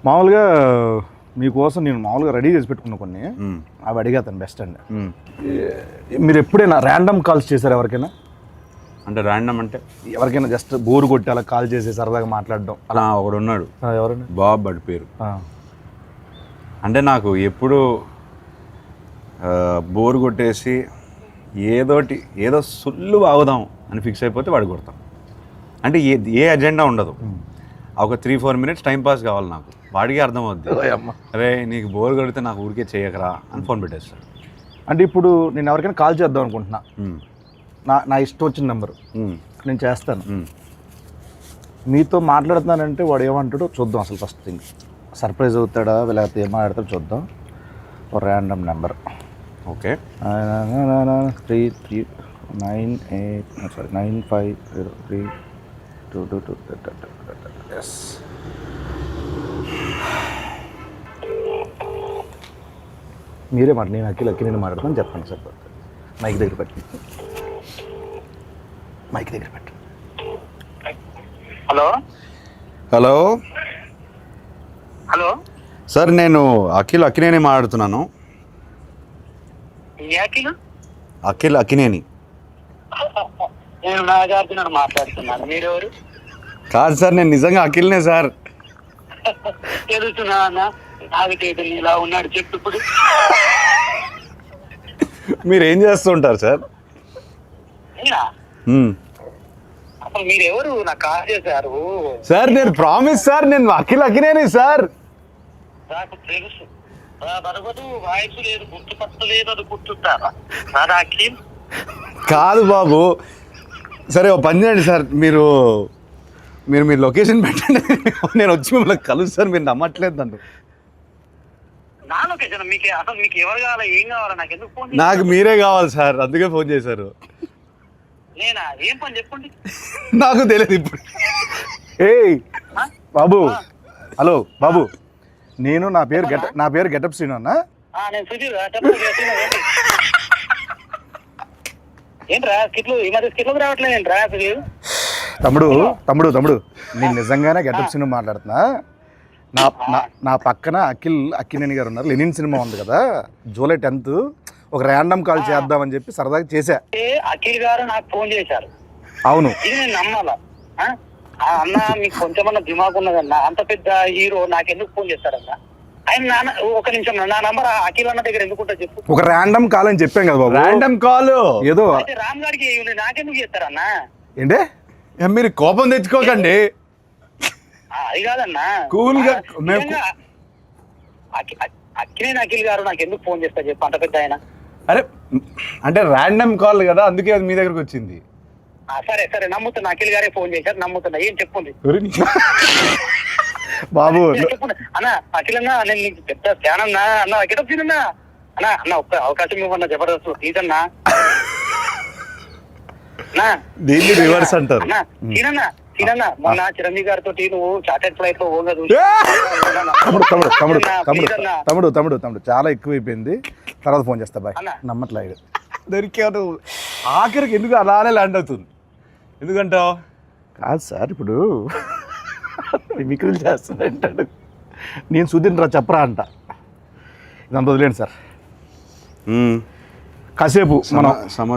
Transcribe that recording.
మామూలుగా మీకోసం నేను మామూలుగా రెడీ చేసి పెట్టుకున్నా కొన్ని, అవి అడిగేతాను బెస్ట్ అండి. మీరు ఎప్పుడైనా ర్యాండమ్ కాల్స్ చేశారు ఎవరికైనా? అంటే ర్యాండమ్ అంటే ఎవరికైనా జస్ట్ బోర్ కొట్టి అలా కాల్ చేసి సరదాగా మాట్లాడడం అలా ఒకడు ఉన్నాడు, ఎవరండి? బాబ్ బడి పేరు. అంటే నాకు ఎప్పుడు బోర్ కొట్టేసి ఏదో సుల్లు ఆగుదాం అని ఫిక్స్ అయిపోతే వాడు కొడతాం. అంటే ఏ అజెండా ఉండదు, ఒక 3-4 మినిట్స్ టైం పాస్ కావాలి నాకు. వాడికి అర్థం అవుద్ది, అరే నీకు బోర్ కొడితే నాకు ఊరికే చేయకరా అని ఫోన్ పెట్టేస్తాడు. అంటే ఇప్పుడు నేను ఎవరికైనా కాల్ చేద్దాం అనుకుంటున్నా, నా ఇష్టం వచ్చిన నెంబరు నేను చేస్తాను. మీతో మాట్లాడుతున్నానంటే వాడు ఏమంటాడో చూద్దాం. అసలు ఫస్ట్ థింగ్ సర్ప్రైజ్ అవుతాడా లేకపోతే ఏం మాట్లాడతాడో చూద్దాం. ఒక ర్యాండమ్ నెంబర్. ఓకే, 950322. ఎస్, మీరే నేను అక్కి నేను మాట్లాడతాను చెప్పండి సార్. మైక్ దగ్గర పెట్టండి. హలో హలో హలో సార్, నేను అక్కినేని మాట్లాడుతున్నాను. అక్కినేని. నేను నాగార్జున మాట్లాడుతున్నాను. మీరెవరు? కాదు సార్, నేను నిజంగా అఖిల్నే సార్. తెలుస్తున్నా అన్న, నాగటేటని ఇలా ఉన్నాడు చెప్పు ఇప్పుడు. మీరు ఏం చేస్తుంటారు సార్? అసలు మీరెవరు? నాకు కాల్ చేశారు సార్. నేను ప్రామిస్ సార్, నేను అక్కినేని సార్. నాకు తెలుసు, బరబదు వాయిస్ లేదు, గుర్తుపట్టలేదు, అది గుర్తుంటారా సార్? అఖిల్ కాదు బాబు. సరే ఓ పని చేయండి సార్, మీరు లొకేషన్ పెట్టండి, నేను వచ్చి మిమ్మల్ని కలుస్తాను. మీరు నమ్మట్లేదు నన్ను. నా లొకేషన్ మీకు అసలు మీకు ఎవరు కావాలా, ఏం కావాలా? నాకు ఎందుకు ఫోన్? నాకు మీరే కావాలి సార్, అందుకే ఫోన్ చేశారు. నేనా? ఏం పని చెప్పండి. నాకు తెలియదు ఇప్పుడు. ఏయ్ బాబు, హలో బాబు, నా పేరు గెటప్ శ్రీను అన్న. నేను సుధీర్. ఏంట్రా స్కిట్లు ఈ మధ్య స్కిట్లకు రావట్లేదు ఏంట్రా? తమ్ముడు నేను నిజంగానే గెటప్ శ్రీను మాట్లాడుతున్నా. నా పక్కన అక్కినేని గారు ఉన్నారు. లెనిన్ సినిమా ఉంది కదా, జూలై 10th ఒక ర్యాండమ్ కాల్ చేద్దామని చెప్పి సరదాగా చేశా. అఖిల్ గారు నాకు ఫోన్ చేశారు. అవును, ఇది నేను నమ్మాలా? అన్న మీకు కొంచెమన్నా దిమాగ్ ఉన్నదన్నా, అంత పెద్ద హీరో నాకెందుకు ఫోన్ చేస్తారన్నా? ఆయన ఒక నిమిషం, నా నంబర్ అఖిల్ అన్న దగ్గర ఎందుకుంటా చెప్పు. ఒక ర్యాండమ్ కాల్ అని చెప్పాం కదా బాబు. ర్యాండమ్ కాల్ ఏదో రామ్ గారికి నాకెందుకు చేస్తారన్నా? ఏంటే మీరు కోపం తెచ్చుకోకండి. అది కాదన్నా, కూల్ గా అఖిల్ గారు నాకు ఎందుకు ఫోన్ చేస్తారు చెప్పు, అంత పెద్ద ఆయన. అరే అంటే ర్యాండమ్ కాల్ కదా, అందుకే అది మీ దగ్గరకు వచ్చింది. సరే నమ్ముతున్నా, అఖిల్ గారే ఫోన్ చేశారు, నమ్ముతున్నా. ఏం చెప్పుంది బాబు? అన్న అఖిల్ అన్నా, నేను నీకు పెద్ద ఫ్యాన్ అన్నా. అన్న గెటప్ సీన్ అన్న ఒక్క అవకాశం ఇవ్వన్నా, జబర్దస్త్ ప్లీజ్ అన్నా. దీన్ని రివర్స్ అంటారు. సీనన్నా మొన్న చిరంజీవి గారితో నువ్వు చార్టెడ్ ఫ్లైట్ లో ఓగా చూసి. తమ్ముడు చాలా ఎక్కువైపోయింది, తర్వాత ఫోన్ చేస్తా బాయ్. నమ్మట్లేదు. దొరికాను ఆఖరికి. ఎందుకు అలానే ల్యాండ్ అవుతుంది? ఎందుకంటావు? కాదు సార్, ఇప్పుడు మిమిక్రీలు చేస్తానంటాడు, నేను సుధీర్ రా చెప్పరా అంట. ఇదంతా వదిలేండి సార్, కాసేపు మనం